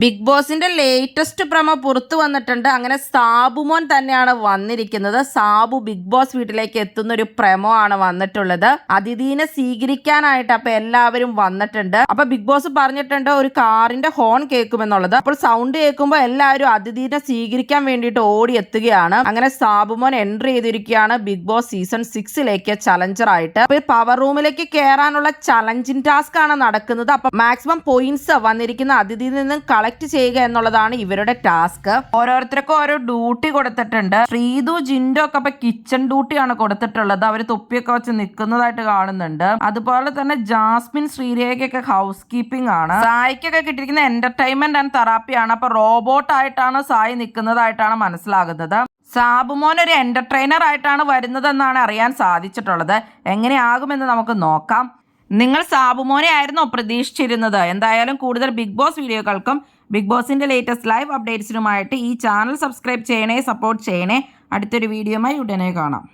Big ബോസിന്റെ latest promo പുറത്തു വന്നിട്ടുണ്ട്. അങ്ങനെ സാബുമോൻ തന്നെയാണ് വന്നിരിക്കുന്നത്. സാബു ബിഗ് ബോസ് വീട്ടിലേക്ക് എത്തുന്ന ഒരു പ്രൊമോ ആണ് വന്നിട്ടുള്ളത്. അതിഥീനെ സ്വീകരിക്കാനായിട്ട് അപ്പൊ എല്ലാവരും വന്നിട്ടുണ്ട്. അപ്പൊ ബിഗ് ബോസ് പറഞ്ഞിട്ടുണ്ട് ഒരു കാറിന്റെ ഹോൺ കേൾക്കുമെന്നുള്ളത്. അപ്പോൾ സൗണ്ട് കേൾക്കുമ്പോൾ എല്ലാവരും അതിഥീനെ സ്വീകരിക്കാൻ വേണ്ടിയിട്ട് ഓടി എത്തുകയാണ്. അങ്ങനെ സാബുമോൻ എൻട്രി ചെയ്തിരിക്കുകയാണ് ബിഗ് ബോസ് സീസൺ 6ലേക്ക് ചലഞ്ചർ ആയിട്ട്. അപ്പൊ പവർ റൂമിലേക്ക് കയറാനുള്ള ചലഞ്ചിങ് ടാസ്ക് ആണ് നടക്കുന്നത്. അപ്പൊ മാക്സിമം പോയിന്റ്സ് വന്നിരിക്കുന്ന അതിഥിയിൽ നിന്നും കളക്ട് ചെയ്യുക എന്നുള്ളതാണ് ഇവരുടെ ടാസ്ക്. ഓരോരുത്തർക്കും ഓരോ ഡ്യൂട്ടി കൊടുത്തിട്ടുണ്ട്. ശ്രീതു ജിൻഡോ ഒക്കെ ഇപ്പൊ കിച്ചൺ ഡ്യൂട്ടിയാണ് കൊടുത്തിട്ടുള്ളത്. അവർ തൊപ്പിയൊക്കെ വെച്ച് നിൽക്കുന്നതായിട്ട് കാണുന്നുണ്ട്. അതുപോലെ തന്നെ ജാസ്മിൻ ശ്രീരേഖയൊക്കെ ഹൗസ് കീപ്പിംഗ് ആണ്. സായിക്കൊക്കെ കിട്ടിയിരിക്കുന്ന എന്റർടൈൻമെന്റ് ആൻഡ് തെറാപ്പിയാണ്. അപ്പൊ റോബോട്ട് ആയിട്ടാണ് സായി നിൽക്കുന്നതായിട്ടാണ് മനസ്സിലാകുന്നത്. സാബുമോൻ ഒരു എന്റർടൈനർ ആയിട്ടാണ് വരുന്നതെന്നാണ് അറിയാൻ സാധിച്ചിട്ടുള്ളത്. എങ്ങനെയാകുമെന്ന് നമുക്ക് നോക്കാം. നിങ്ങൾ സാബുമോനെ ആയിരുന്നോ പ്രതീക്ഷിച്ചിരുന്നത്? എന്തായാലും കൂടുതൽ ബിഗ് ബോസ് വീഡിയോകൾക്കും ബിഗ് ബോസിന്റെ ലേറ്റസ്റ്റ് ലൈവ് അപ്ഡേറ്റ്സിനുമായിട്ട് ഈ ചാനൽ സബ്സ്ക്രൈബ് ചെയ്യണേ, സപ്പോർട്ട് ചെയ്യണേ. അടുത്തൊരു വീഡിയോയുമായി ഉടനെ കാണാം.